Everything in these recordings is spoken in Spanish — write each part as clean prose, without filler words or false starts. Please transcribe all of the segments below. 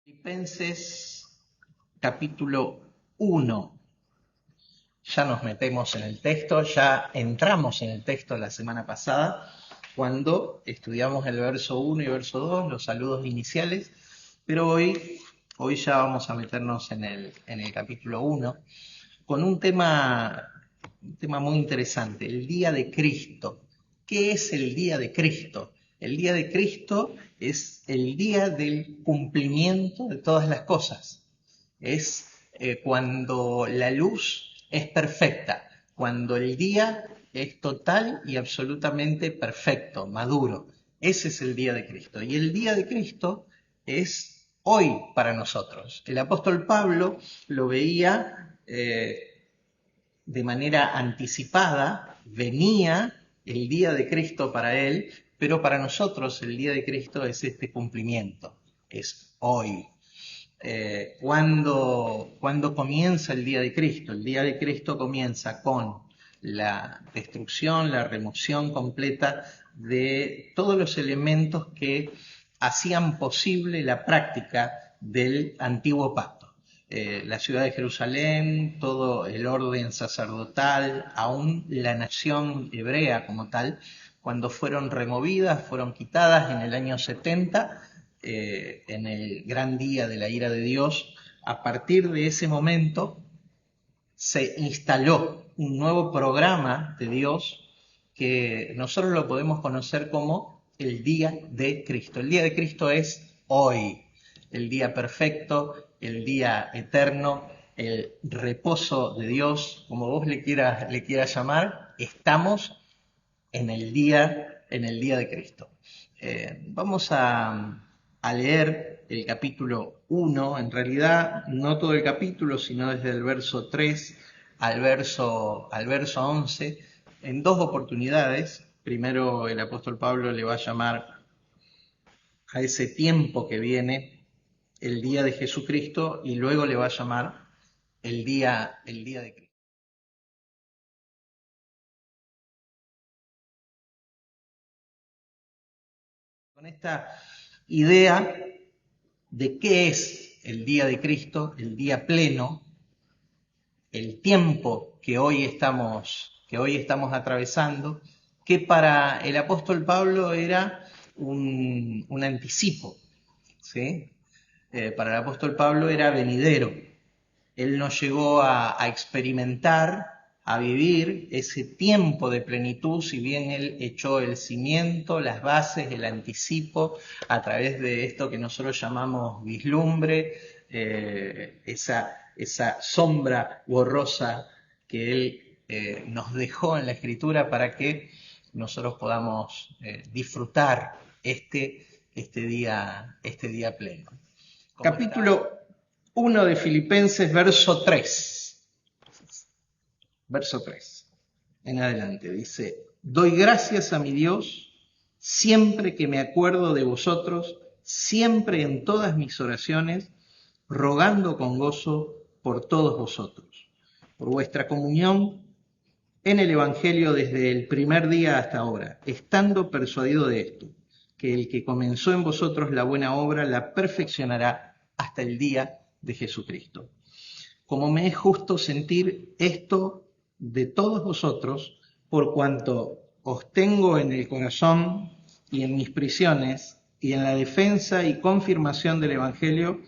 Filipenses capítulo 1. Ya nos metemos en el texto, ya entramos en el texto la semana pasada, cuando estudiamos el verso 1 y verso 2, los saludos iniciales, pero hoy ya vamos a meternos en el capítulo 1, con un tema muy interesante, el día de Cristo. ¿Qué es el día de Cristo? El día de Cristo es el día del cumplimiento de todas las cosas. Es cuando la luz es perfecta, cuando el día es total y absolutamente perfecto, maduro. Ese es el día de Cristo. Y el día de Cristo es hoy para nosotros. El apóstol Pablo lo veía de manera anticipada, venía el día de Cristo para él, pero para nosotros el día de Cristo es este cumplimiento, es hoy. ¿Cuándo comienza el día de Cristo? El día de Cristo comienza con la destrucción, la remoción completa de todos los elementos que hacían posible la práctica del antiguo pacto. La ciudad de Jerusalén, todo el orden sacerdotal, aún la nación hebrea como tal, cuando fueron removidas, fueron quitadas en el año 70, en el gran día de la ira de Dios. A partir de ese momento se instaló un nuevo programa de Dios que nosotros lo podemos conocer como el día de Cristo. El día de Cristo es hoy, el día perfecto, el día eterno, el reposo de Dios, como vos le quieras llamar. Estamos en el día de Cristo. Vamos a leer el capítulo 1, en realidad no todo el capítulo, sino desde el verso 3 al verso 11, en dos oportunidades. Primero el apóstol Pablo le va a llamar a ese tiempo que viene el día de Jesucristo, y luego le va a llamar el día de Cristo. Con esta idea de qué es el día de Cristo, el día pleno, el tiempo que hoy estamos atravesando, que para el apóstol Pablo era un anticipo, ¿sí? Para el apóstol Pablo era venidero. Él no llegó a experimentar, a vivir ese tiempo de plenitud, si bien él echó el cimiento, las bases, el anticipo, a través de esto que nosotros llamamos vislumbre, esa sombra borrosa que él nos dejó en la Escritura para que nosotros podamos disfrutar este día pleno. Capítulo 1 de Filipenses, verso 3. Verso 3. En adelante dice: doy gracias a mi Dios siempre que me acuerdo de vosotros, siempre en todas mis oraciones, rogando con gozo por todos vosotros, por vuestra comunión en el Evangelio desde el primer día hasta ahora, estando persuadido de esto, que el que comenzó en vosotros la buena obra la perfeccionará hasta el día de Jesucristo. Como me es justo sentir esto de todos vosotros, por cuanto os tengo en el corazón y en mis prisiones y en la defensa y confirmación del Evangelio,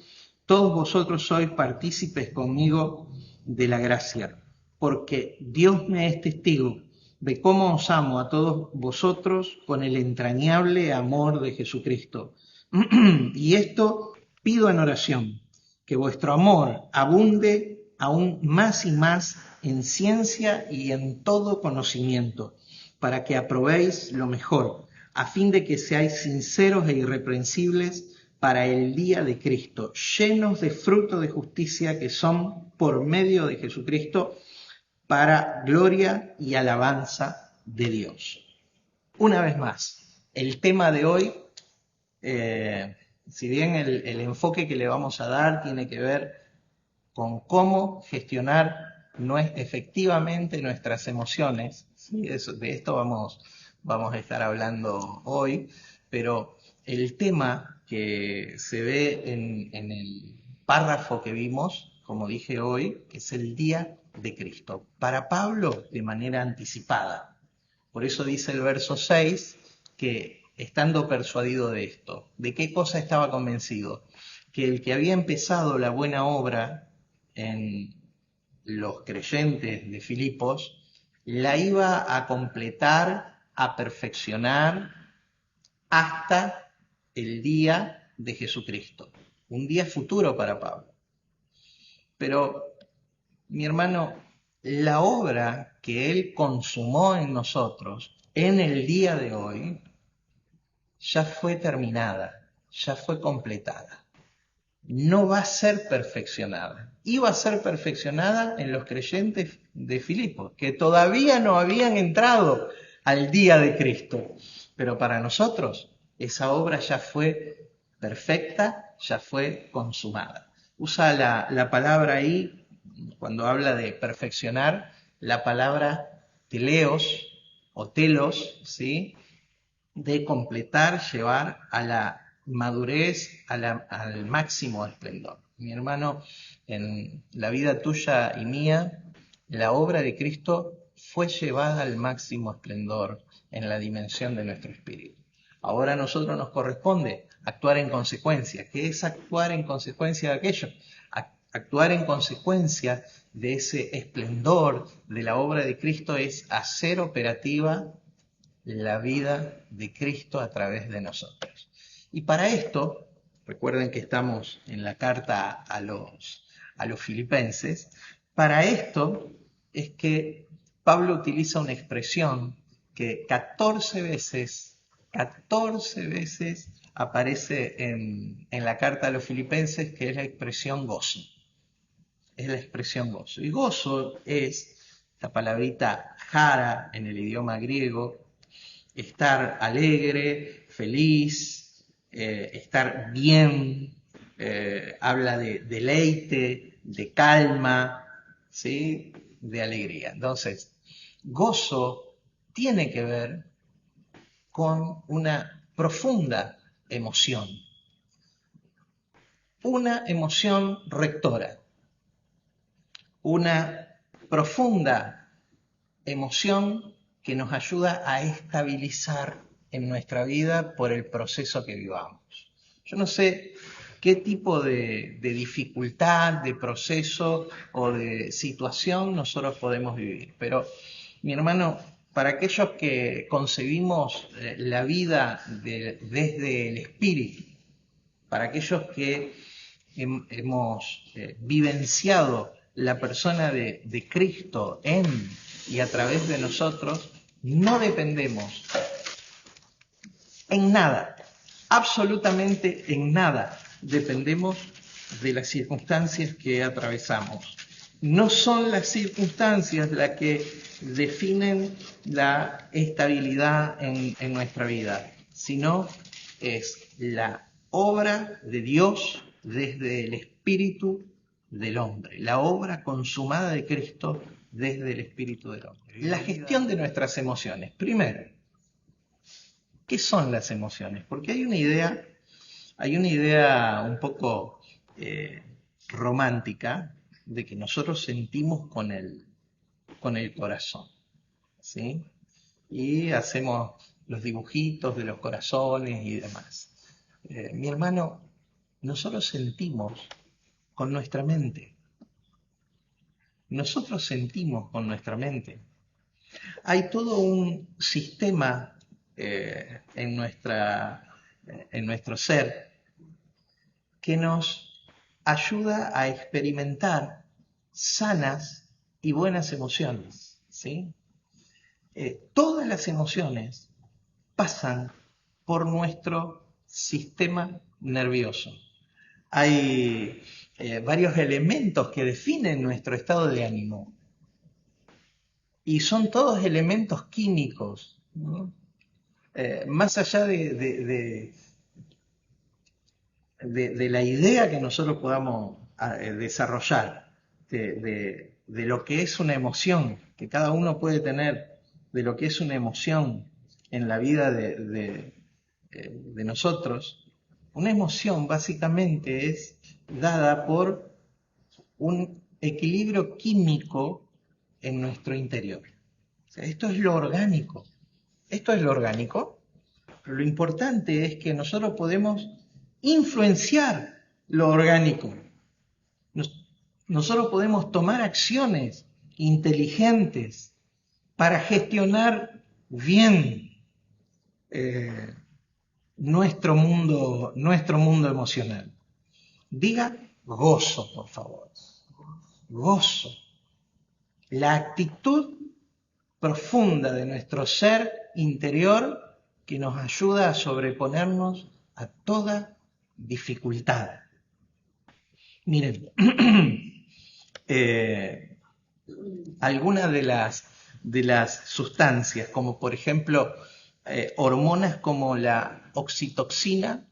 todos vosotros sois partícipes conmigo de la gracia, porque Dios me es testigo de cómo os amo a todos vosotros con el entrañable amor de Jesucristo. Y esto pido en oración, que vuestro amor abunde aún más y más en ciencia y en todo conocimiento, para que aprobéis lo mejor, a fin de que seáis sinceros e irreprensibles para el día de Cristo, llenos de fruto de justicia que son por medio de Jesucristo, para gloria y alabanza de Dios. Una vez más, el tema de hoy, si bien el enfoque que le vamos a dar tiene que ver con cómo gestionar efectivamente nuestras emociones, ¿sí? De esto vamos a estar hablando hoy, pero el tema que se ve en el párrafo que vimos, como dije hoy, que es el día de Cristo. Para Pablo, de manera anticipada. Por eso dice el verso 6 que, estando persuadido de esto, ¿de qué cosa estaba convencido? Que el que había empezado la buena obra en los creyentes de Filipos, la iba a completar, a perfeccionar hasta el día de Jesucristo. Un día futuro para Pablo. Pero, mi hermano, la obra que Él consumó en nosotros en el día de hoy ya fue terminada, ya fue completada. No va a ser perfeccionada. Iba a ser perfeccionada en los creyentes de Filipos, que todavía no habían entrado al día de Cristo. Pero para nosotros esa obra ya fue perfecta, ya fue consumada. Usa la palabra ahí, cuando habla de perfeccionar, la palabra teleos o telos, ¿sí? De completar, llevar a la madurez, al máximo esplendor. Mi hermano, en la vida tuya y mía, la obra de Cristo fue llevada al máximo esplendor en la dimensión de nuestro espíritu. Ahora a nosotros nos corresponde actuar en consecuencia. ¿Qué es actuar en consecuencia de aquello? Actuar en consecuencia de ese esplendor de la obra de Cristo es hacer operativa la vida de Cristo a través de nosotros. Y para esto, recuerden que estamos en la carta a los filipenses, para esto es que Pablo utiliza una expresión que 14 veces aparece en la carta a los filipenses, que es la expresión gozo. Es la expresión gozo. Y gozo es la palabrita jara en el idioma griego, estar alegre, feliz, estar bien, habla de deleite, de calma, ¿sí? De alegría. Entonces, gozo tiene que ver con una profunda emoción, una emoción rectora, una profunda emoción que nos ayuda a estabilizar en nuestra vida por el proceso que vivamos. Yo no sé qué tipo de dificultad, de proceso o de situación nosotros podemos vivir, pero mi hermano, para aquellos que concebimos la vida desde el espíritu, para aquellos que hemos vivenciado la persona de Cristo en y a través de nosotros, no dependemos en nada, absolutamente en nada, dependemos de las circunstancias que atravesamos. No son las circunstancias las que definen la estabilidad en nuestra vida, sino es la obra de Dios desde el espíritu del hombre, la obra consumada de Cristo desde el espíritu del hombre. La gestión de nuestras emociones. Primero, ¿qué son las emociones? Porque hay una idea un poco romántica de que nosotros sentimos con el corazón, ¿sí? Y hacemos los dibujitos de los corazones y demás. Mi hermano, nosotros sentimos con nuestra mente. Nosotros sentimos con nuestra mente. Hay todo un sistema en nuestro ser que nos ayuda a experimentar sanas y buenas emociones, ¿sí? Todas las emociones pasan por nuestro sistema nervioso. Hay varios elementos que definen nuestro estado de ánimo y son todos elementos químicos, ¿no? Más allá de la idea que nosotros podamos desarrollar de lo que es una emoción, que cada uno puede tener, de lo que es una emoción en la vida de nosotros, Una emoción básicamente es dada por un equilibrio químico en nuestro interior. O sea, esto es lo orgánico. Esto es lo orgánico. Pero lo importante es que nosotros podemos influenciar lo orgánico. Nosotros podemos tomar acciones inteligentes para gestionar bien nuestro mundo emocional. Diga gozo, por favor. Gozo. La actitud profunda de nuestro ser interior que nos ayuda a sobreponernos a toda dificultad. Miren, algunas de las sustancias, como por ejemplo hormonas como la oxitoxina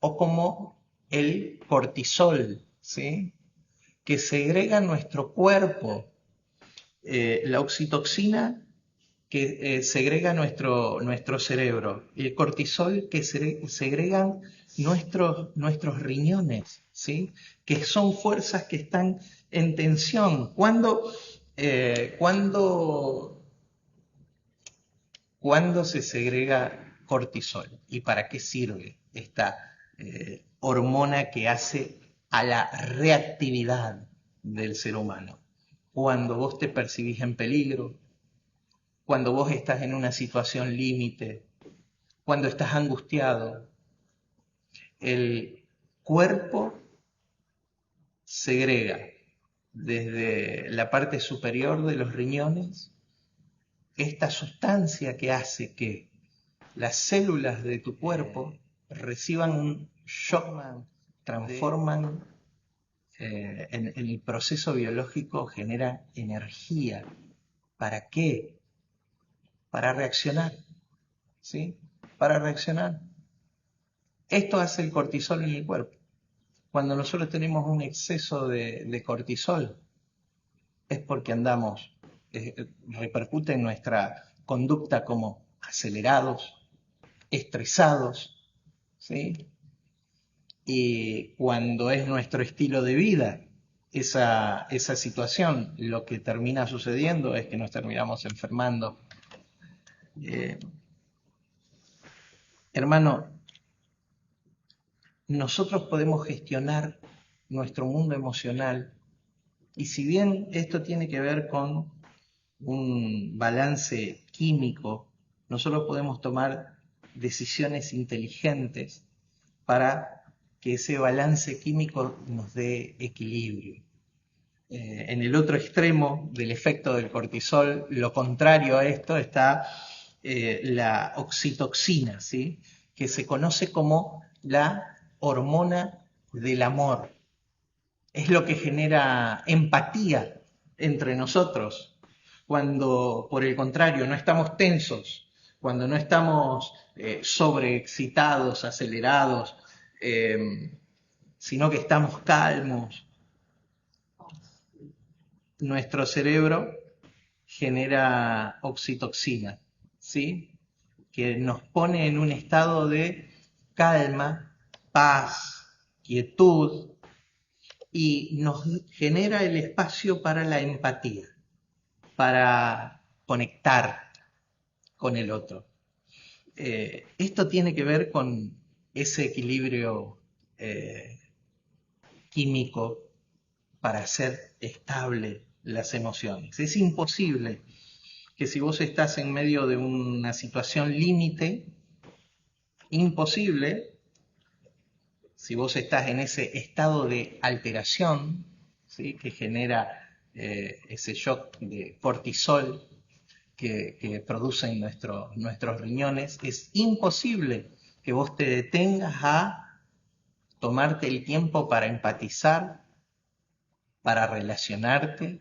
o como el cortisol, ¿sí?, que segrega nuestro cuerpo. La oxitoxina que segrega nuestro cerebro, y el cortisol que segregan nuestros riñones, ¿sí?, que son fuerzas que están en tensión. ¿Cuándo se segrega cortisol? ¿Y para qué sirve esta hormona que hace a la reactividad del ser humano? Cuando vos te percibís en peligro, cuando vos estás en una situación límite, cuando estás angustiado, el cuerpo segrega desde la parte superior de los riñones esta sustancia que hace que las células de tu cuerpo reciban un shock, transforman en el proceso biológico, genera energía. ¿Para qué? Para reaccionar, ¿sí? Para reaccionar. Esto hace el cortisol en el cuerpo. Cuando nosotros tenemos un exceso de cortisol, es porque repercute en nuestra conducta como acelerados, estresados, ¿sí? Y cuando es nuestro estilo de vida esa situación, lo que termina sucediendo es que nos terminamos enfermando. Hermano, nosotros podemos gestionar nuestro mundo emocional, y si bien esto tiene que ver con un balance químico, nosotros podemos tomar decisiones inteligentes para que ese balance químico nos dé equilibrio. En el otro extremo del efecto del cortisol, lo contrario a esto, está la oxitoxina, ¿sí?, que se conoce como la hormona del amor. Es lo que genera empatía entre nosotros. Cuando, por el contrario, no estamos tensos, cuando no estamos sobreexcitados, acelerados, sino que estamos calmos, nuestro cerebro genera oxitoxina, ¿sí?, que nos pone en un estado de calma, paz, quietud, y nos genera el espacio para la empatía, para conectar con el otro. Esto tiene que ver con ese equilibrio químico para hacer estable las emociones. Es imposible que si vos estás en medio de una situación límite, imposible, si vos estás en ese estado de alteración, ¿sí?, que genera ese shock de cortisol que producen nuestros riñones, es imposible que vos te detengas a tomarte el tiempo para empatizar, para relacionarte,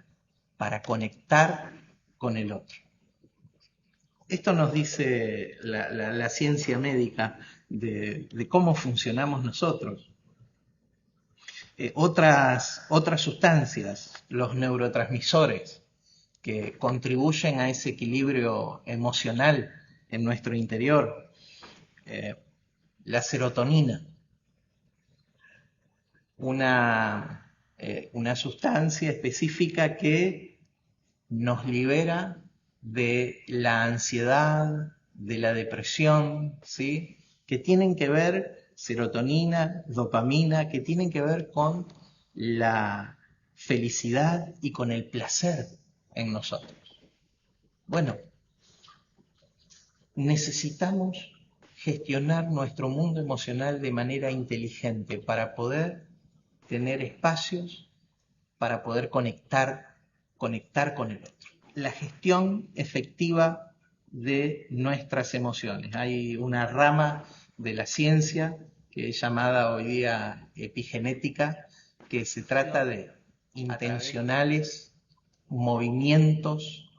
para conectar con el otro. Esto nos dice la ciencia médica de cómo funcionamos nosotros. Otras sustancias, los neurotransmisores, que contribuyen a ese equilibrio emocional en nuestro interior. la serotonina, una sustancia específica que nos libera de la ansiedad, de la depresión, ¿sí? Que tienen que ver, serotonina, dopamina, que tienen que ver con la felicidad y con el placer en nosotros. Bueno, necesitamos gestionar nuestro mundo emocional de manera inteligente para poder tener espacios, para poder conectar con el otro. La gestión efectiva de nuestras emociones. Hay una rama de la ciencia que es llamada hoy día epigenética, que se trata de intencionales movimientos,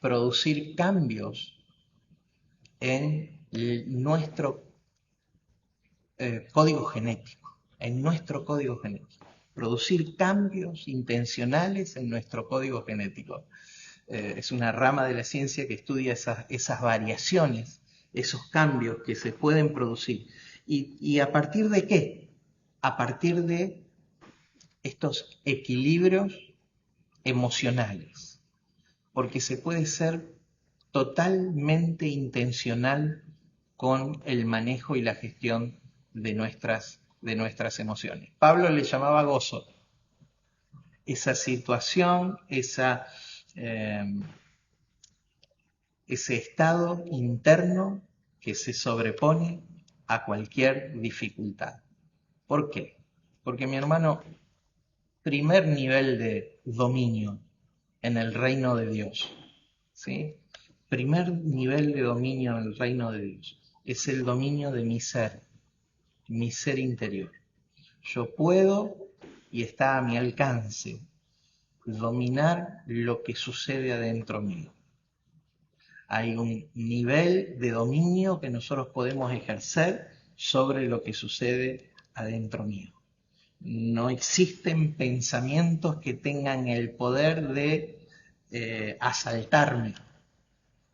producir cambios en nuestro código genético, producir cambios intencionales en nuestro código genético. Es una rama de la ciencia que estudia esas variaciones, esos cambios que se pueden producir. ¿Y a partir de qué? A partir de estos equilibrios emocionales, porque se puede ser totalmente intencional con el manejo y la gestión de nuestras emociones. Pablo le llamaba gozo esa situación, ese estado interno que se sobrepone a cualquier dificultad. ¿Por qué? Porque, mi hermano, primer nivel de dominio en el reino de Dios, ¿sí? Primer nivel de dominio en el reino de Dios es el dominio de mi ser interior. Yo puedo, y está a mi alcance, dominar lo que sucede adentro mío. Hay un nivel de dominio que nosotros podemos ejercer sobre lo que sucede adentro mío. No existen pensamientos que tengan el poder de asaltarme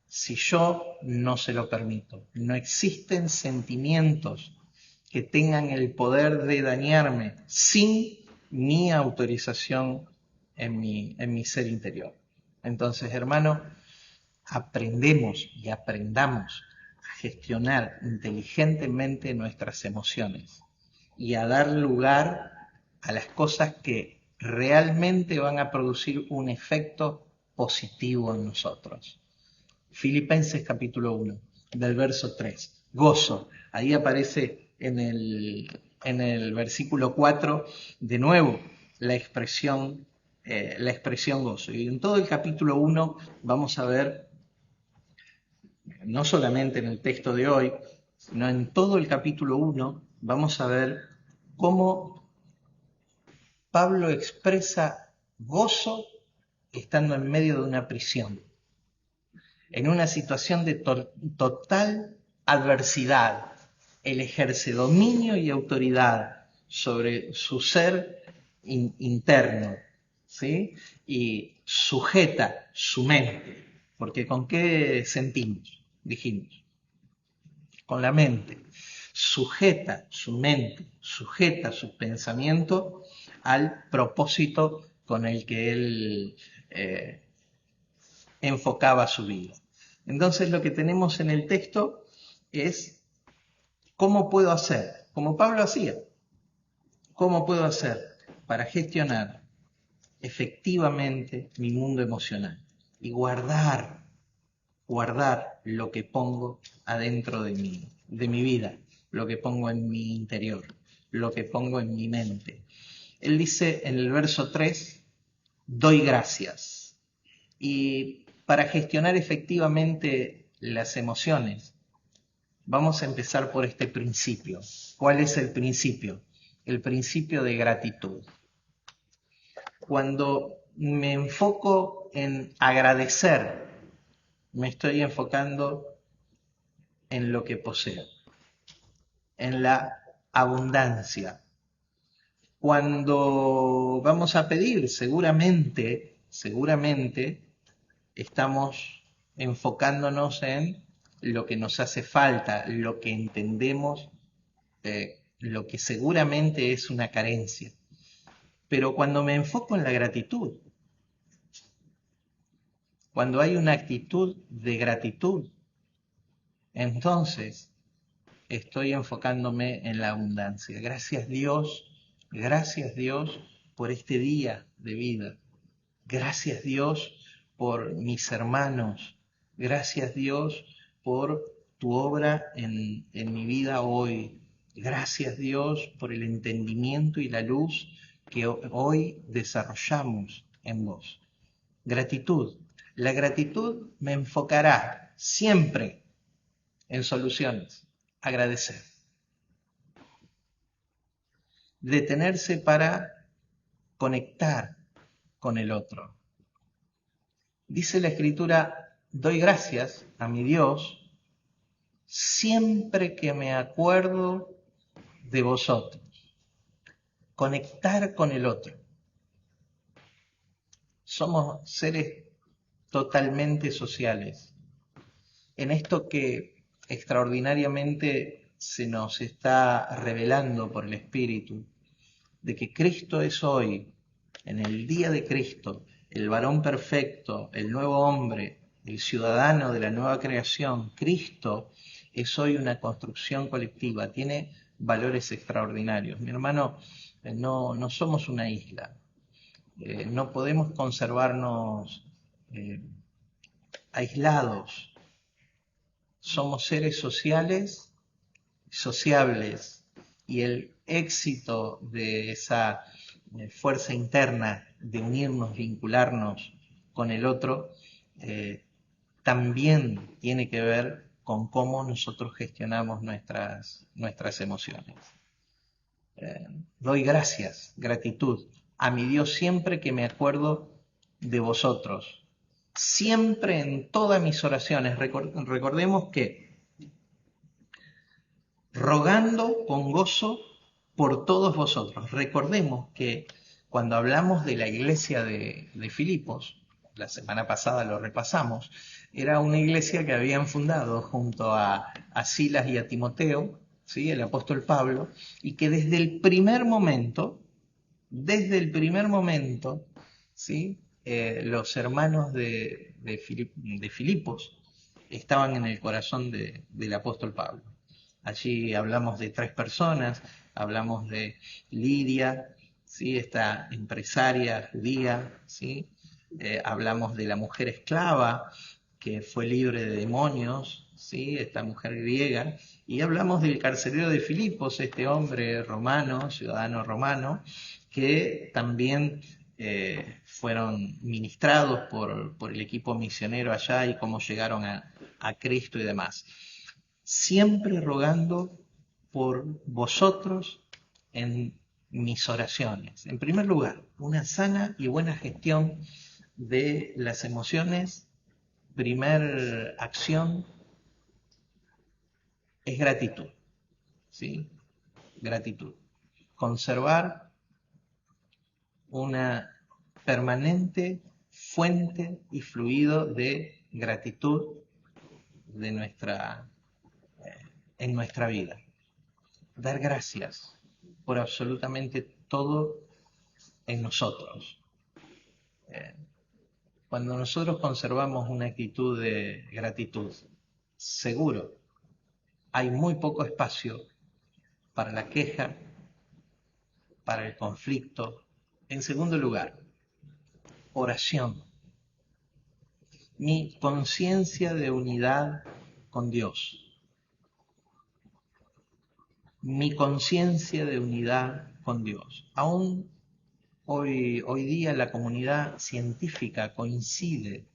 si yo no se lo permito. No existen sentimientos que tengan el poder de dañarme sin mi autorización en mi ser interior. Entonces, hermano, aprendemos y aprendamos a gestionar inteligentemente nuestras emociones y a dar lugar a las cosas que realmente van a producir un efecto positivo en nosotros. Filipenses capítulo 1, del verso 3. Gozo. Ahí aparece en el versículo 4 de nuevo la expresión gozo. Y en todo el capítulo 1 vamos a ver, no solamente en el texto de hoy, sino en todo el capítulo 1, vamos a ver cómo Pablo expresa gozo estando en medio de una prisión, en una situación de total adversidad. Él ejerce dominio y autoridad sobre su ser interno, ¿sí? Y sujeta su mente, porque ¿con qué sentimos? Dijimos, con la mente. Sujeta su mente, sujeta su pensamiento al propósito con el que él enfocaba su vida. Entonces lo que tenemos en el texto es cómo puedo hacer, como Pablo hacía, cómo puedo hacer para gestionar efectivamente mi mundo emocional y guardar lo que pongo adentro de mi vida, lo que pongo en mi interior, lo que pongo en mi mente. Él dice en el verso 3, doy gracias. Y para gestionar efectivamente las emociones, vamos a empezar por este principio. ¿Cuál es el principio? El principio de gratitud. Cuando me enfoco en agradecer, me estoy enfocando en lo que poseo, en la abundancia. Cuando vamos a pedir, seguramente estamos enfocándonos en lo que nos hace falta, lo que entendemos, lo que seguramente es una carencia. Pero cuando me enfoco en la gratitud, cuando hay una actitud de gratitud, entonces estoy enfocándome en la abundancia. Gracias Dios por este día de vida. Gracias Dios por mis hermanos. Gracias Dios por tu obra en mi vida hoy. Gracias Dios por el entendimiento y la luz que hoy desarrollamos en vos. Gratitud. La gratitud me enfocará siempre en soluciones. Agradecer. Detenerse para conectar con el otro. Dice la Escritura, doy gracias a mi Dios siempre que me acuerdo de vosotros. Conectar con el otro. Somos seres totalmente sociales. En esto que extraordinariamente se nos está revelando por el Espíritu, de que Cristo es hoy, en el día de Cristo, el varón perfecto, el nuevo hombre, el ciudadano de la nueva creación. Cristo es hoy una construcción colectiva, tiene valores extraordinarios. Mi hermano, no somos una isla, no podemos conservarnos aislados. Somos seres sociales, sociables, y el éxito de esa fuerza interna de unirnos, vincularnos con el otro, también tiene que ver con cómo nosotros gestionamos nuestras emociones. Doy gracias, gratitud a mi Dios siempre que me acuerdo de vosotros. Siempre en todas mis oraciones. Recordemos que rogando con gozo por todos vosotros. Recordemos que cuando hablamos de la iglesia de Filipos, la semana pasada lo repasamos, era una iglesia que habían fundado junto a Silas y a Timoteo, ¿sí? El apóstol Pablo, y que desde el primer momento, ¿sí? Los hermanos de Filipos estaban en el corazón del apóstol Pablo. Allí hablamos de 3 personas, hablamos de Lidia, ¿sí? Esta empresaria judía, ¿sí? Hablamos de la mujer esclava que fue libre de demonios, ¿sí? Esta mujer griega, y hablamos del carcelero de Filipos, este hombre romano, ciudadano romano, que también fueron ministrados por el equipo misionero allá y cómo llegaron a Cristo y demás. Siempre rogando por vosotros en mis oraciones. En primer lugar, una sana y buena gestión de las emociones. Primer acción es gratitud, ¿sí? Gratitud. Conservar una permanente fuente y fluido de gratitud en nuestra vida. Dar gracias por absolutamente todo en nosotros. Cuando nosotros conservamos una actitud de gratitud, seguro hay muy poco espacio para la queja, para el conflicto. En segundo lugar, oración. Mi conciencia de unidad con Dios. Mi conciencia de unidad con Dios. Aún hoy día la comunidad científica coincide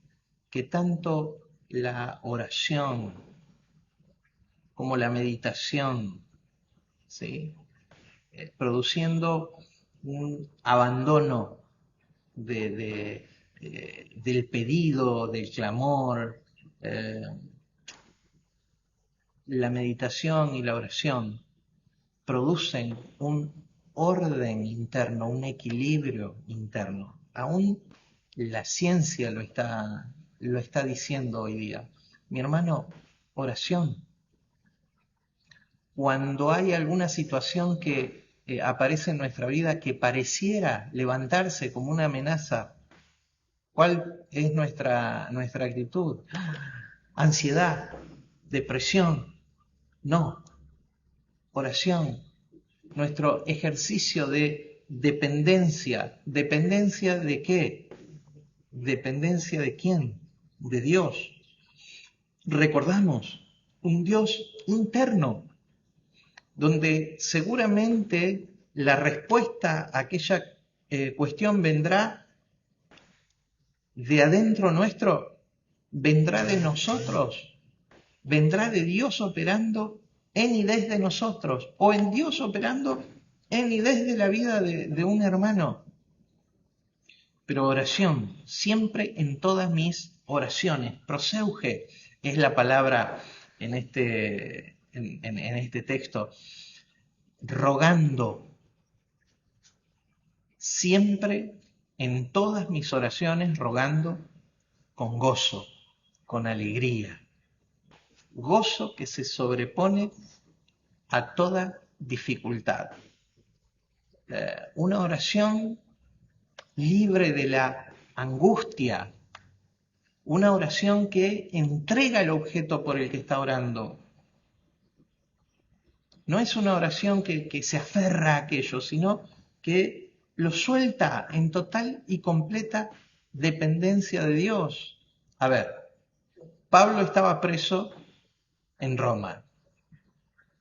que tanto la oración como la meditación, ¿sí? Produciendo un abandono del pedido, del clamor, la meditación y la oración producen un orden interno, un equilibrio interno. Aún la ciencia lo está diciendo hoy día. Mi hermano, Oración. Cuando hay alguna situación que aparece en nuestra vida que pareciera levantarse como una amenaza, ¿cuál es nuestra actitud? Ansiedad, depresión. No, oración. Nuestro ejercicio de dependencia. ¿Dependencia de qué? ¿Dependencia de quién? De Dios. Recordamos, un Dios interno, donde seguramente la respuesta a aquella cuestión vendrá de adentro nuestro, vendrá de nosotros, vendrá de Dios operando en y desde nosotros, o en Dios operando en y desde la vida de un hermano. Pero oración, siempre en todas mis oraciones. Proseuge es la palabra en este texto. Rogando. Siempre en todas mis oraciones rogando con gozo, con alegría. Gozo que se sobrepone a toda dificultad. Una oración libre de la angustia, una oración que entrega el objeto por el que está orando. No es una oración que se aferra a aquello, sino que lo suelta en total y completa dependencia de Dios. A ver, Pablo estaba preso en Roma.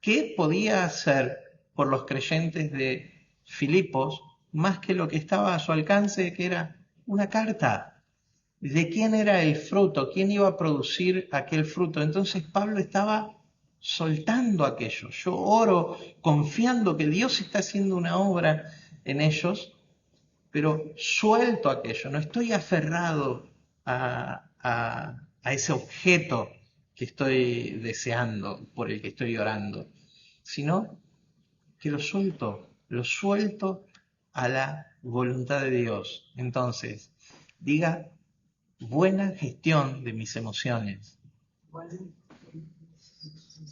¿Qué podía hacer por los creyentes de Filipos más que lo que estaba a su alcance, que era una carta? ¿De quién era el fruto? ¿Quién iba a producir aquel fruto? Entonces Pablo estaba soltando aquello. Yo oro confiando que Dios está haciendo una obra en ellos, pero suelto aquello. No estoy aferrado a ese objeto que estoy deseando, por el que estoy orando, sino que lo suelto a la voluntad de Dios. Entonces, diga, buena gestión de mis emociones.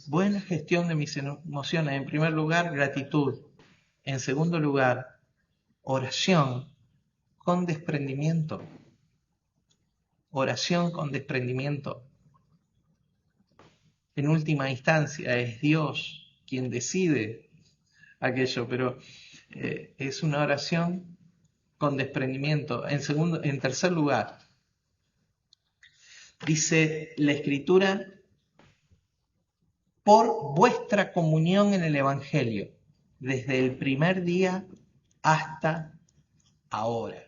Buena gestión de mis emociones. En primer lugar, gratitud. En segundo lugar, oración con desprendimiento. Oración con desprendimiento. En última instancia, es Dios quien decide aquello, pero es una oración con desprendimiento. En tercer lugar, dice la Escritura, por vuestra comunión en el Evangelio, desde el primer día hasta ahora.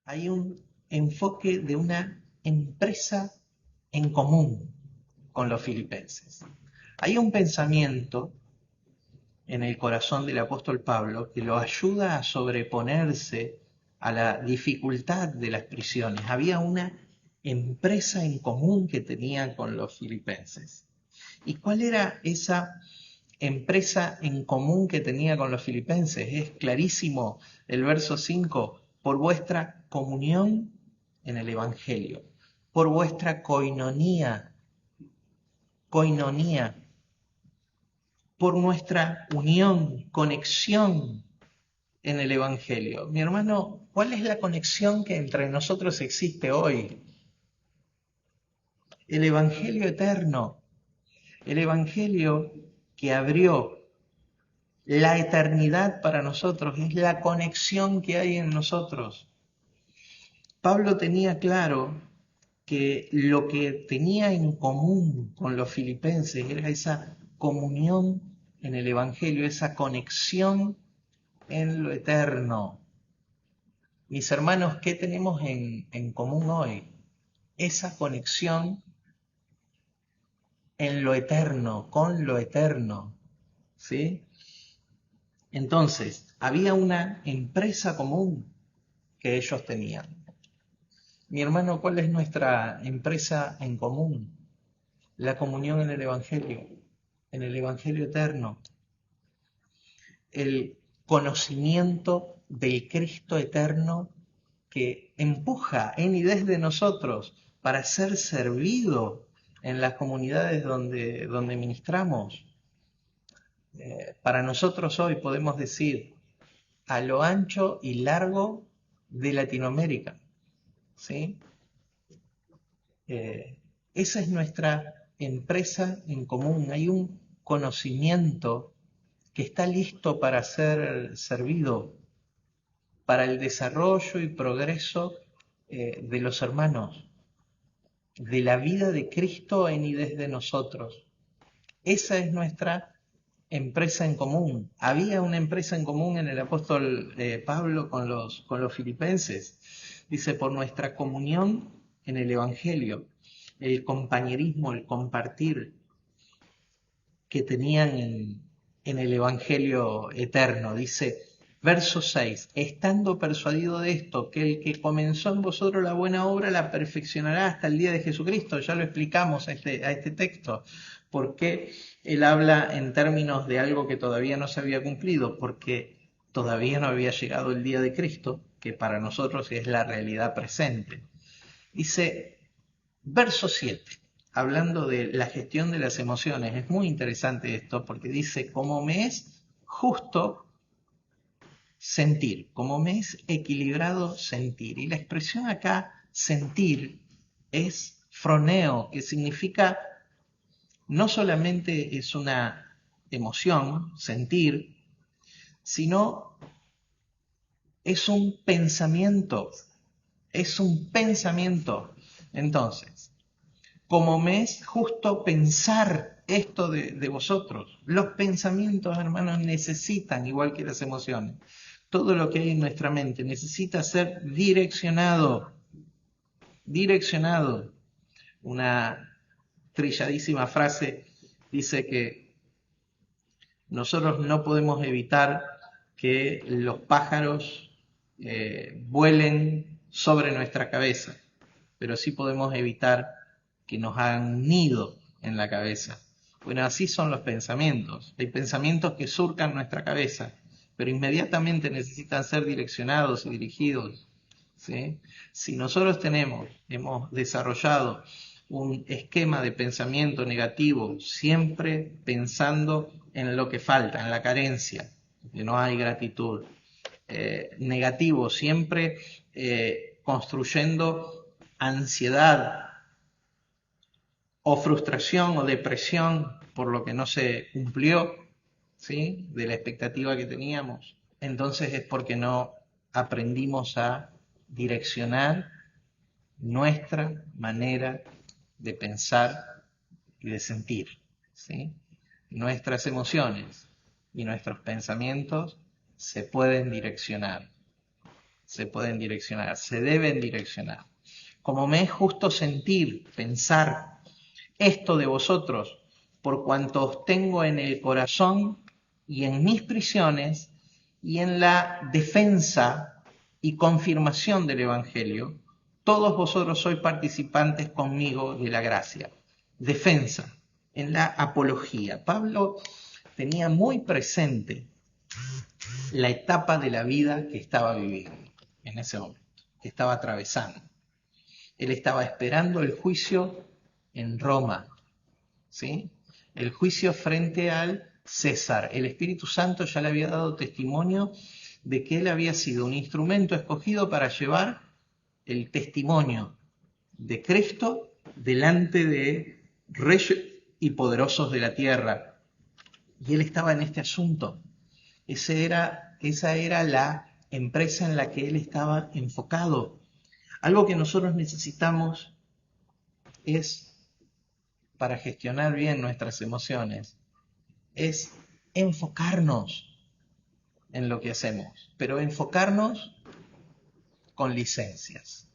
Hay un enfoque de una empresa en común con los filipenses. Hay un pensamiento en el corazón del apóstol Pablo que lo ayuda a sobreponerse a la dificultad de las prisiones. Había una empresa en común que tenía con los filipenses. ¿Y cuál era esa empresa en común que tenía con los filipenses? Es clarísimo el verso 5, por vuestra comunión en el Evangelio, por vuestra coinonía, por nuestra unión, conexión en el Evangelio. Mi hermano, ¿cuál es la conexión que entre nosotros existe hoy? El Evangelio eterno, el Evangelio que abrió la eternidad para nosotros, es la conexión que hay en nosotros. Pablo tenía claro que lo que tenía en común con los filipenses era esa comunión en el Evangelio, esa conexión en lo eterno. Mis hermanos, ¿qué tenemos en común hoy? Esa conexión en lo eterno, con lo eterno, ¿sí? Entonces, había una empresa común que ellos tenían. Mi hermano, ¿cuál es nuestra empresa en común? La comunión en el Evangelio eterno. El conocimiento del Cristo eterno que empuja en y desde nosotros para ser servido en las comunidades donde ministramos. Para nosotros hoy podemos decir a lo ancho y largo de Latinoamérica, ¿sí? Esa es nuestra empresa en común. Hay un conocimiento que está listo para ser servido para el desarrollo y progreso de los hermanos, de la vida de Cristo en y desde nosotros. Esa es nuestra empresa en común. Había una empresa en común en el apóstol Pablo con los filipenses. Dice, por nuestra comunión en el Evangelio, el compañerismo, el compartir que tenían en el Evangelio eterno. Dice, verso 6, estando persuadido de esto, que el que comenzó en vosotros la buena obra la perfeccionará hasta el día de Jesucristo. Ya lo explicamos a este texto. ¿Por qué él habla en términos de algo que todavía no se había cumplido? Porque todavía no había llegado el día de Cristo, que para nosotros es la realidad presente. Dice, verso 7, hablando de la gestión de las emociones, es muy interesante esto porque dice, como me es justo sentir, como me es equilibrado sentir. Y la expresión acá, sentir, es froneo, que significa no solamente es una emoción, sentir, sino es un pensamiento, es un pensamiento. Entonces, como me es justo pensar esto de vosotros. Los pensamientos, hermanos, necesitan, igual que las emociones, todo lo que hay en nuestra mente necesita ser direccionado. Direccionado. Una trilladísima frase dice que nosotros no podemos evitar que los pájaros vuelen sobre nuestra cabeza, pero sí podemos evitar que nos hagan nido en la cabeza. Bueno, así son los pensamientos. Hay pensamientos que surcan nuestra cabeza, pero inmediatamente necesitan ser direccionados y dirigidos, ¿sí? Si nosotros hemos desarrollado un esquema de pensamiento negativo, siempre pensando en lo que falta, en la carencia, que no hay gratitud, negativo, siempre construyendo ansiedad, o frustración o depresión por lo que no se cumplió, ¿sí?, de la expectativa que teníamos, entonces es porque no aprendimos a direccionar nuestra manera de pensar y de sentir, ¿sí? Nuestras emociones y nuestros pensamientos se pueden direccionar, se deben direccionar. Como me es justo sentir, pensar esto de vosotros, por cuanto os tengo en el corazón y en mis prisiones y en la defensa y confirmación del Evangelio, todos vosotros sois participantes conmigo de la gracia. Defensa, en la apología. Pablo tenía muy presente la etapa de la vida que estaba viviendo en ese momento, que estaba atravesando. Él estaba esperando el juicio en Roma, ¿sí? El juicio frente al César. El Espíritu Santo ya le había dado testimonio de que él había sido un instrumento escogido para llevar el testimonio de Cristo delante de reyes y poderosos de la tierra. Y él estaba en este asunto. Esa era la empresa en la que él estaba enfocado. Algo que nosotros necesitamos es, para gestionar bien nuestras emociones, es enfocarnos en lo que hacemos, pero enfocarnos con licencias.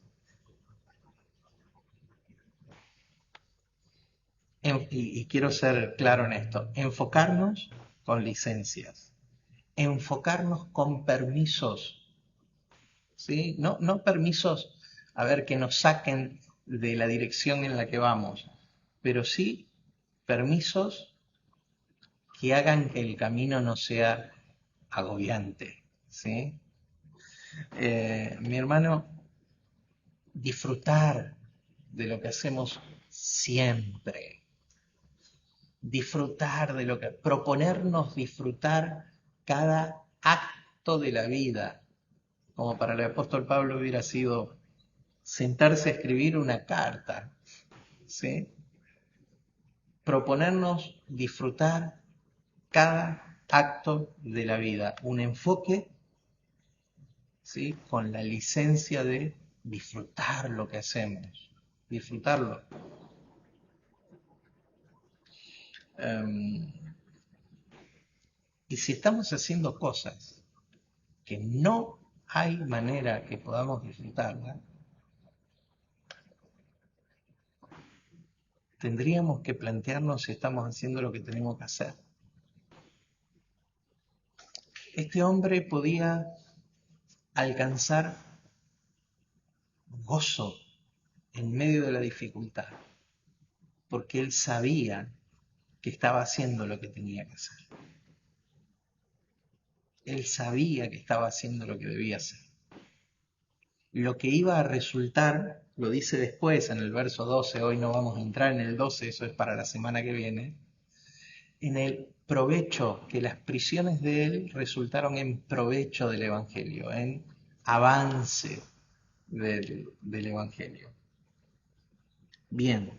Y quiero ser claro en esto, enfocarnos con licencias, enfocarnos con permisos, ¿sí? No permisos, a ver, que nos saquen de la dirección en la que vamos, pero sí permisos que hagan que el camino no sea agobiante, ¿sí? Mi hermano, disfrutar de lo que hacemos siempre. Disfrutar de lo que... Proponernos disfrutar cada acto de la vida. Como para el apóstol Pablo hubiera sido sentarse a escribir una carta, ¿sí? Proponernos disfrutar cada acto de la vida. Un enfoque, ¿sí?, con la licencia de disfrutar lo que hacemos. Disfrutarlo. Y si estamos haciendo cosas que no hay manera que podamos disfrutarla, tendríamos que plantearnos si estamos haciendo lo que tenemos que hacer. Este hombre podía alcanzar gozo en medio de la dificultad, porque él sabía que estaba haciendo lo que tenía que hacer. Él sabía que estaba haciendo lo que debía hacer. Lo que iba a resultar, lo dice después en el verso 12, hoy no vamos a entrar en el 12, eso es para la semana que viene, en el provecho, que las prisiones de él resultaron en provecho del Evangelio, en avance del Evangelio. Bien,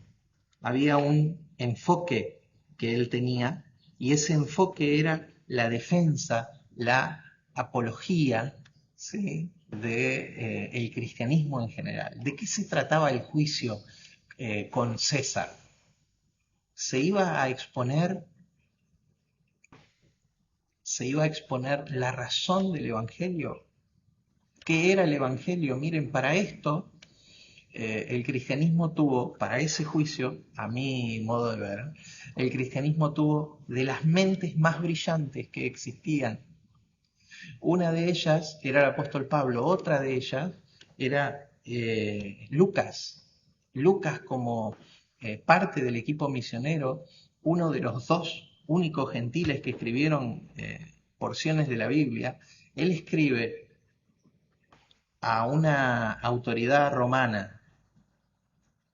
había un enfoque que él tenía, y ese enfoque era la defensa, la apología, ¿sí?, del cristianismo en general. ¿De qué se trataba el juicio con César? Se iba a exponer la razón del Evangelio. ¿Qué era el Evangelio? Miren, para esto el cristianismo tuvo, para ese juicio, a mi modo de ver, el cristianismo tuvo de las mentes más brillantes que existían. Una de ellas era el apóstol Pablo, otra de ellas era Lucas. Lucas, como parte del equipo misionero, uno de los dos únicos gentiles que escribieron porciones de la Biblia, él escribe a una autoridad romana,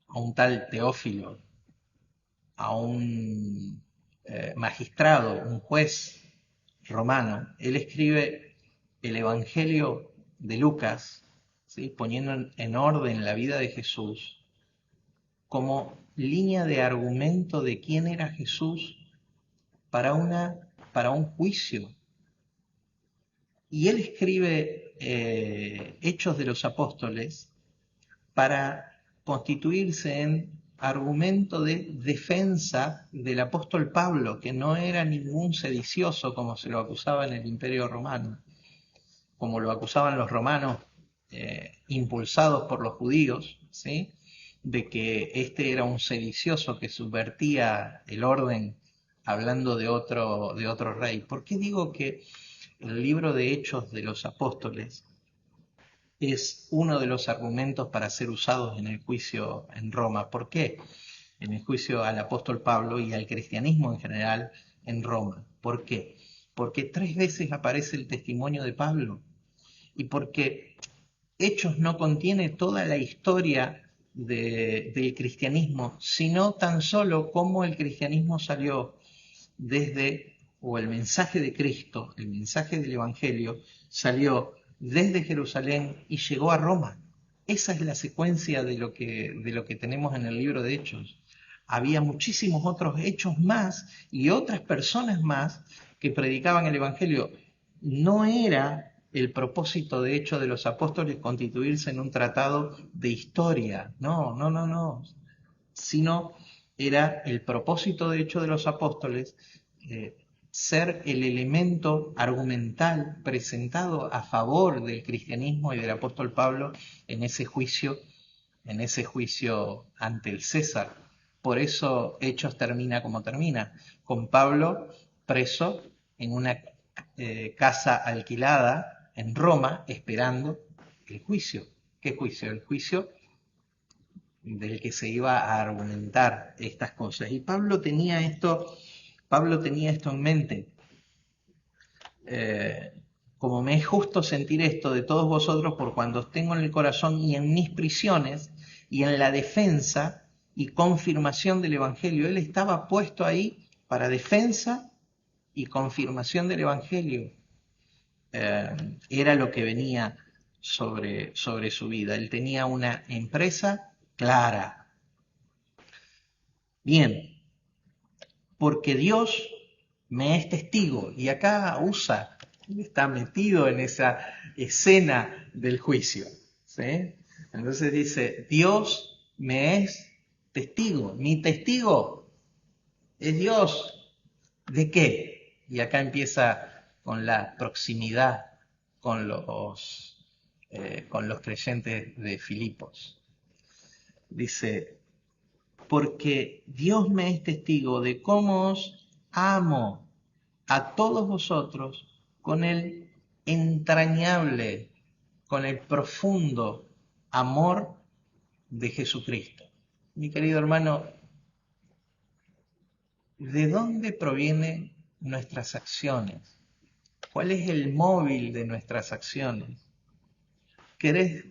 a un tal Teófilo, a un magistrado, un juez romano. Él escribe el Evangelio de Lucas, ¿sí?, poniendo en orden la vida de Jesús como línea de argumento de quién era Jesús para un juicio. Y él escribe Hechos de los Apóstoles para constituirse en argumento de defensa del apóstol Pablo, que no era ningún sedicioso como se lo acusaba en el Imperio Romano, como lo acusaban los romanos impulsados por los judíos, ¿sí?, de que este era un sedicioso que subvertía el orden hablando de otro rey. ¿Por qué digo que el libro de Hechos de los Apóstoles es uno de los argumentos para ser usados en el juicio en Roma? ¿Por qué? En el juicio al apóstol Pablo y al cristianismo en general en Roma. ¿Por qué? Porque 3 veces aparece el testimonio de Pablo y porque Hechos no contiene toda la historia del cristianismo, sino tan solo cómo el cristianismo salió desde, o el mensaje de Cristo, el mensaje del Evangelio, salió desde Jerusalén y llegó a Roma. Esa es la secuencia de lo que tenemos en el libro de Hechos. Había muchísimos otros hechos más y otras personas más que predicaban el Evangelio. No era el propósito de Hechos de los Apóstoles constituirse en un tratado de historia, no, sino era el propósito de Hechos de los Apóstoles ser el elemento argumental presentado a favor del cristianismo y del apóstol Pablo en ese juicio ante el César. Por eso Hechos termina como termina, con Pablo preso en una casa alquilada en Roma, esperando el juicio. ¿Qué juicio? El juicio del que se iba a argumentar estas cosas. Y Pablo tenía esto en mente. como me es justo sentir esto de todos vosotros por cuando os tengo en el corazón y en mis prisiones y en la defensa y confirmación del Evangelio. Él estaba puesto ahí para defensa y confirmación del Evangelio. Era lo que venía sobre su vida. Él tenía una empresa clara. Bien, porque Dios me es testigo. Y acá usa, está metido en esa escena del juicio. ¿Sí? Entonces dice, Dios me es testigo. Mi testigo es Dios. ¿De qué? Y acá empieza con la proximidad con los creyentes de Filipos. Dice, porque Dios me es testigo de cómo os amo a todos vosotros con el entrañable, con el profundo amor de Jesucristo. Mi querido hermano, ¿de dónde provienen nuestras acciones? ¿Cuál es el móvil de nuestras acciones? ¿Querés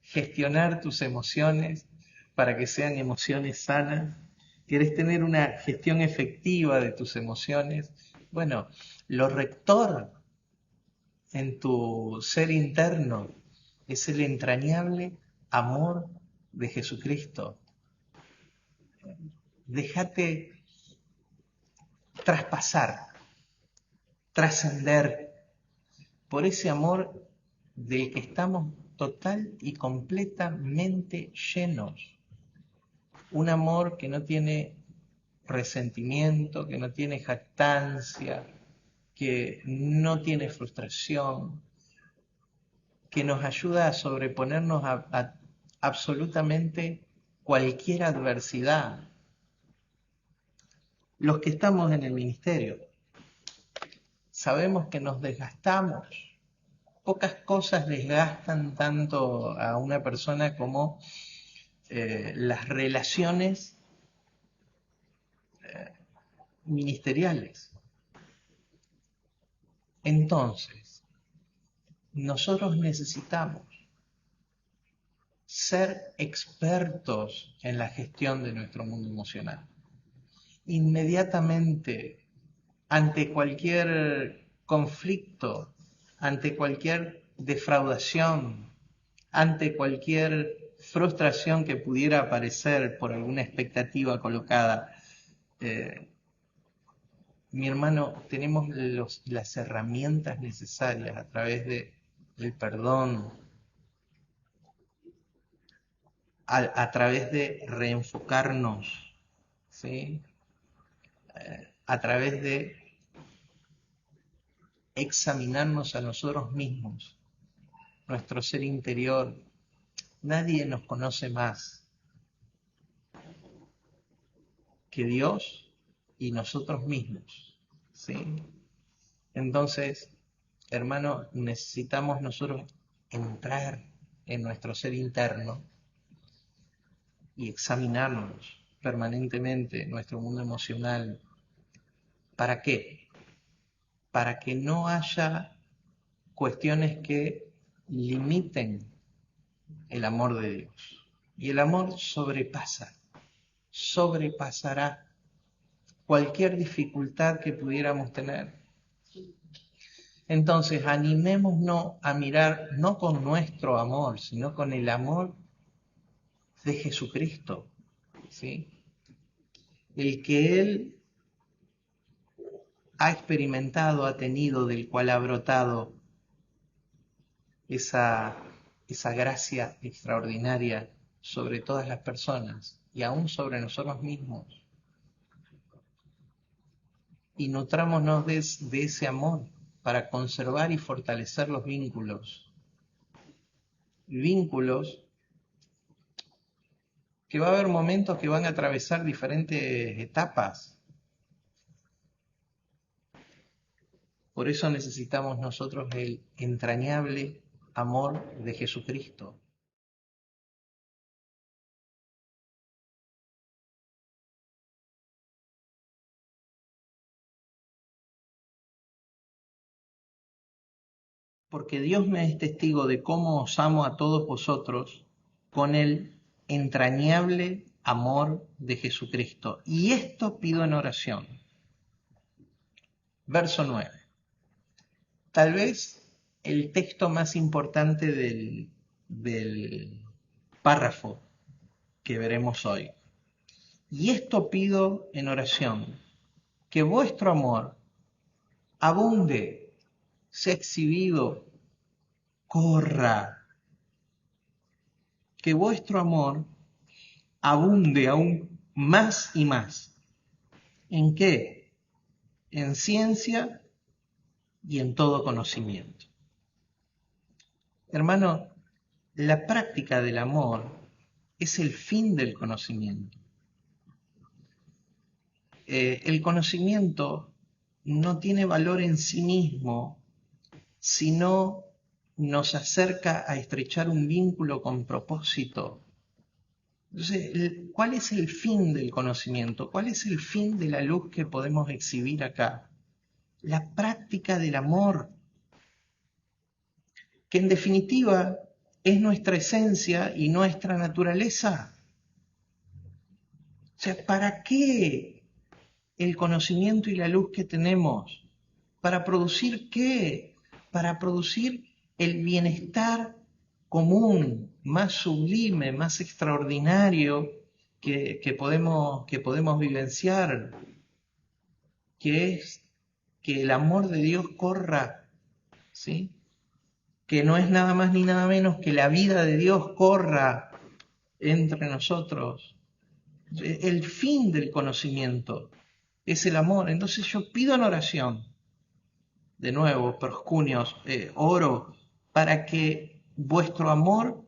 gestionar tus emociones para que sean emociones sanas? ¿Querés tener una gestión efectiva de tus emociones? Bueno, lo rector en tu ser interno es el entrañable amor de Jesucristo. Déjate traspasar, trascender por ese amor del que estamos total y completamente llenos. Un amor que no tiene resentimiento, que no tiene jactancia, que no tiene frustración, que nos ayuda a sobreponernos a absolutamente cualquier adversidad. Los que estamos en el ministerio sabemos que nos desgastamos. Pocas cosas desgastan tanto a una persona como las relaciones ministeriales. Entonces, nosotros necesitamos ser expertos en la gestión de nuestro mundo emocional. Inmediatamente, ante cualquier conflicto, ante cualquier defraudación, ante cualquier frustración que pudiera aparecer por alguna expectativa colocada, mi hermano, tenemos las herramientas necesarias a través del perdón, a través de reenfocarnos, ¿sí? A través de examinarnos a nosotros mismos, nuestro ser interior. Nadie nos conoce más que Dios y nosotros mismos, ¿sí? Entonces, hermano, necesitamos nosotros entrar en nuestro ser interno y examinarnos permanentemente nuestro mundo emocional. ¿Para qué? Para que no haya cuestiones que limiten el amor de Dios. Y el amor sobrepasará cualquier dificultad que pudiéramos tener. Entonces, animémonos a mirar no con nuestro amor, sino con el amor de Jesucristo, ¿sí? El que Él ha experimentado, ha tenido, del cual ha brotado esa gracia extraordinaria sobre todas las personas y aún sobre nosotros mismos. Y nutrámonos de ese amor para conservar y fortalecer los vínculos. Vínculos que va a haber momentos que van a atravesar diferentes etapas. Por eso necesitamos nosotros el entrañable amor de Jesucristo. porque Dios me es testigo de cómo os amo a todos vosotros con el entrañable amor de Jesucristo. Y esto pido en oración. Verso 9. Tal vez el texto más importante del párrafo que veremos hoy. Y esto pido en oración, que vuestro amor abunde, sea exhibido, corra, que vuestro amor abunde aún más y más. ¿En qué? En ciencia y en todo conocimiento. Hermano, la práctica del amor es el fin del conocimiento. El conocimiento no tiene valor en sí mismo, sino nos acerca a estrechar un vínculo con propósito. Entonces, ¿cuál es el fin del conocimiento? ¿Cuál es el fin de la luz que podemos exhibir acá? La práctica del amor, que en definitiva es nuestra esencia y nuestra naturaleza. O sea, ¿para qué el conocimiento y la luz que tenemos? ¿Para producir qué? Para producir el bienestar común, más sublime, más extraordinario que podemos vivenciar, que es que el amor de Dios corra, ¿sí? Que no es nada más ni nada menos que la vida de Dios corra entre nosotros. El fin del conocimiento es el amor. Entonces yo pido en oración, de nuevo, proscunios, oro, para que vuestro amor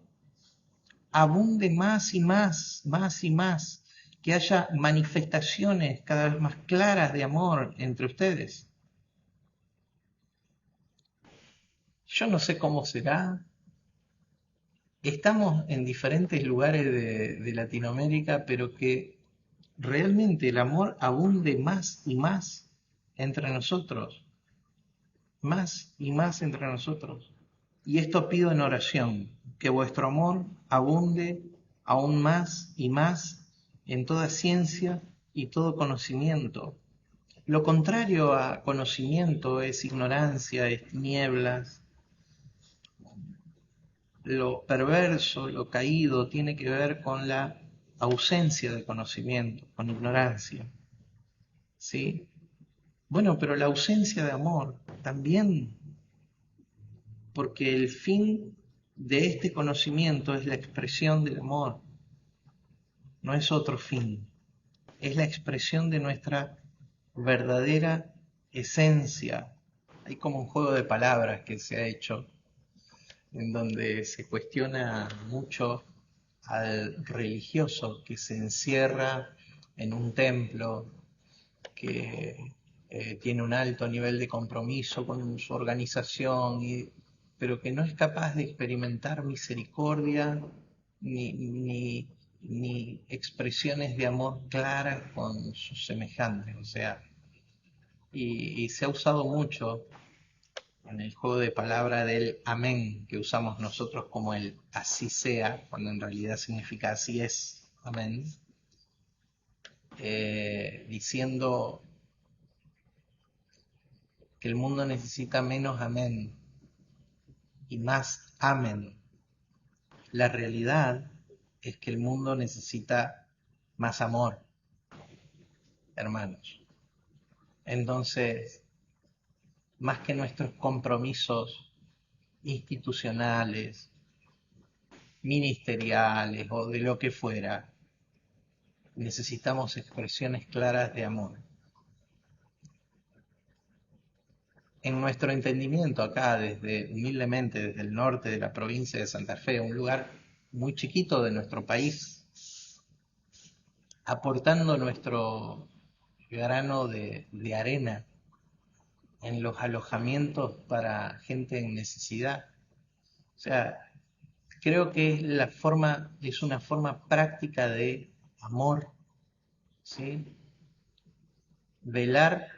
abunde más y más, más y más, que haya manifestaciones cada vez más claras de amor entre ustedes. Yo no sé cómo será. Estamos en diferentes lugares de Latinoamérica, pero que realmente el amor abunde más y más entre nosotros, más y más entre nosotros. Y esto pido en oración, que vuestro amor abunde aún más y más en toda ciencia y todo conocimiento. Lo contrario a conocimiento es ignorancia, es tinieblas. Lo perverso, lo caído, tiene que ver con la ausencia de conocimiento, con ignorancia. ¿Sí? Bueno, pero la ausencia de amor también, porque el fin de este conocimiento es la expresión del amor, no es otro fin, es la expresión de nuestra verdadera esencia. Hay como un juego de palabras que se ha hecho en donde se cuestiona mucho al religioso que se encierra en un templo, que tiene un alto nivel de compromiso con su organización, pero que no es capaz de experimentar misericordia ni expresiones de amor claras con sus semejantes. O sea, y se ha usado mucho en el juego de palabra del amén que usamos nosotros como el así sea, cuando en realidad significa así es, amén, diciendo que el mundo necesita menos amén y más amén. La realidad es que el mundo necesita más amor, hermanos. Entonces, más que nuestros compromisos institucionales, ministeriales o de lo que fuera, necesitamos expresiones claras de amor. En nuestro entendimiento acá, humildemente desde el norte de la provincia de Santa Fe, un lugar muy chiquito de nuestro país, aportando nuestro grano de arena en los alojamientos para gente en necesidad. O sea, creo que es una forma práctica de amor, ¿sí? Velar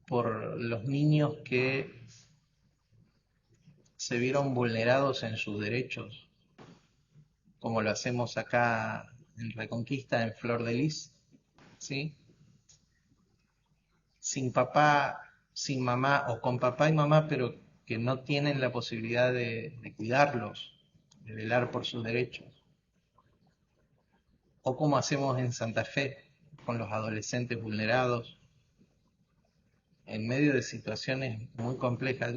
por los niños que se vieron vulnerados en sus derechos, como lo hacemos acá en Reconquista, en Flor de Lis, ¿sí? Sin papá, sin mamá, o con papá y mamá, pero que no tienen la posibilidad de cuidarlos, de velar por sus derechos. O como hacemos en Santa Fe, con los adolescentes vulnerados, en medio de situaciones muy complejas,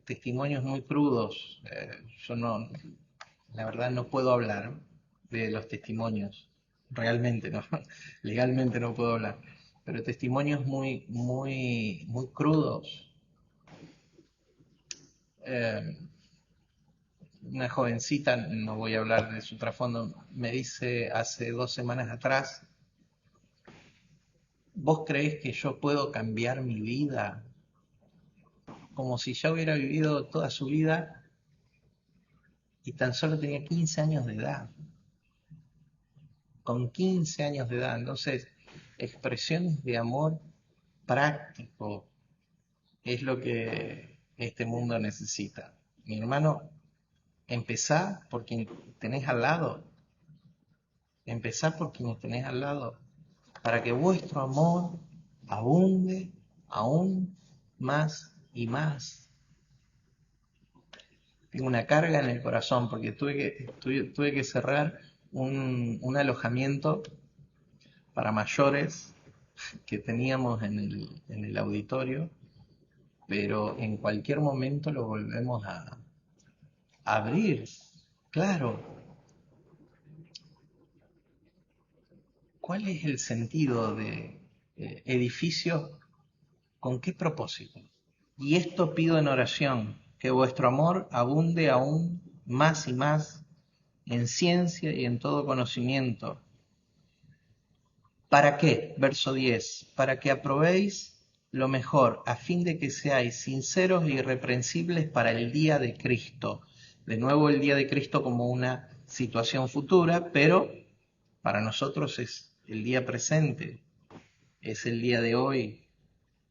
testimonios muy crudos. Yo no, la verdad no puedo hablar de los testimonios, realmente no, legalmente no puedo hablar, pero testimonios muy crudos. Eh, una jovencita, no voy a hablar de su trasfondo, me dice hace 2 semanas atrás: ¿vos creés que yo puedo cambiar mi vida? Como si ya hubiera vivido toda su vida y tan solo tenía 15 años de edad. Con 15 años de edad. Entonces, expresiones de amor práctico es lo que este mundo necesita. Mi hermano, empezá por quien tenés al lado. Empezá por quien tenés al lado, para que vuestro amor abunde aún más y más. Tengo una carga en el corazón porque tuve que cerrar un alojamiento para mayores que teníamos en el auditorio, pero en cualquier momento lo volvemos a abrir. Claro, ¿cuál es el sentido de edificios? ¿Con qué propósito? Y esto pido en oración, que vuestro amor abunde aún más y más en ciencia y en todo conocimiento. ¿Para qué? Verso 10. Para que aprobéis lo mejor, a fin de que seáis sinceros e irreprensibles para el día de Cristo. De nuevo, el día de Cristo como una situación futura, pero para nosotros es el día presente, es el día de hoy.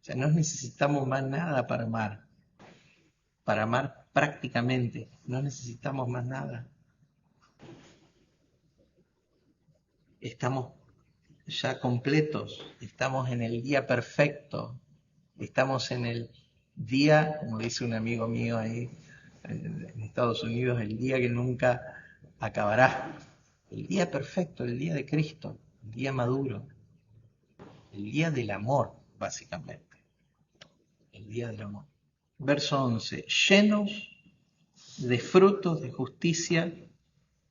O sea, no necesitamos más nada para amar prácticamente, no necesitamos más nada. Estamos ya completos, estamos en el día perfecto, estamos en el día, como dice un amigo mío ahí en Estados Unidos, el día que nunca acabará, el día perfecto, el día de Cristo, el día maduro, el día del amor, básicamente, el día del amor. Verso 11, llenos de frutos de justicia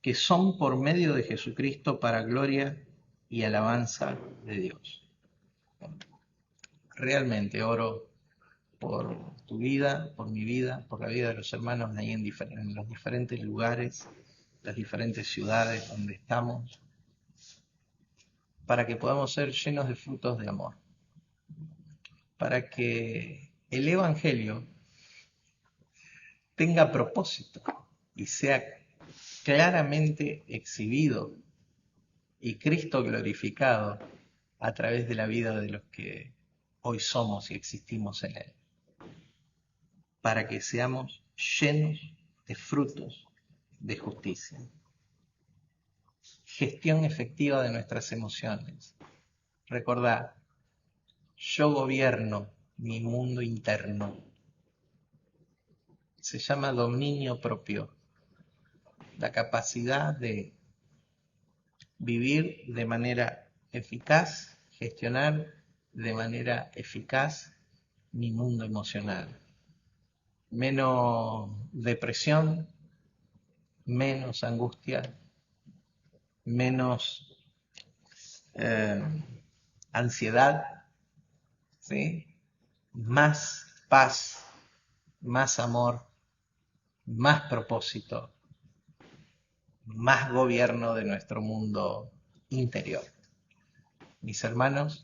que son por medio de Jesucristo para gloria y alabanza de Dios. Realmente oro por tu vida, por mi vida, por la vida de los hermanos ahí en los diferentes lugares, las diferentes ciudades donde estamos, para que podamos ser llenos de frutos de amor, para que el Evangelio tenga propósito y sea claramente exhibido y Cristo glorificado a través de la vida de los que hoy somos y existimos en Él, para que seamos llenos de frutos de justicia. Gestión efectiva de nuestras emociones. Recordad, yo gobierno mi mundo interno. Se llama dominio propio. La capacidad de vivir de manera eficaz, gestionar de manera eficaz mi mundo emocional. Menos depresión, menos angustia, menos ansiedad, ¿sí? Más paz, más amor, más propósito, más gobierno de nuestro mundo interior. Mis hermanos,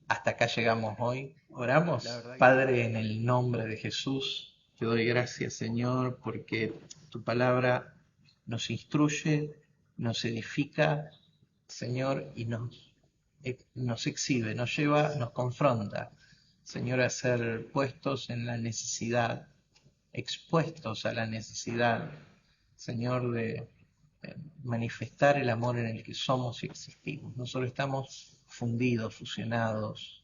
hasta acá llegamos hoy. Oramos. Padre, en el nombre de Jesús, te doy gracias, Señor, porque tu palabra nos instruye, nos edifica, Señor, y nos exhibe, nos lleva, nos confronta, Señor, a ser puestos en la necesidad expuestos a la necesidad, Señor, de manifestar el amor en el que somos y existimos. Nosotros estamos fundidos, fusionados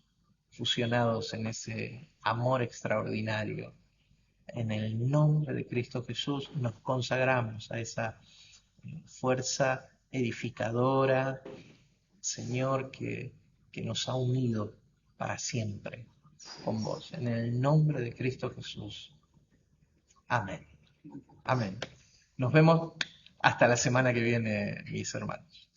en ese amor extraordinario. En el nombre de Cristo Jesús nos consagramos a esa fuerza edificadora, Señor, que nos ha unido para siempre con vos. En el nombre de Cristo Jesús. Amén. Amén. Nos vemos hasta la semana que viene, mis hermanos.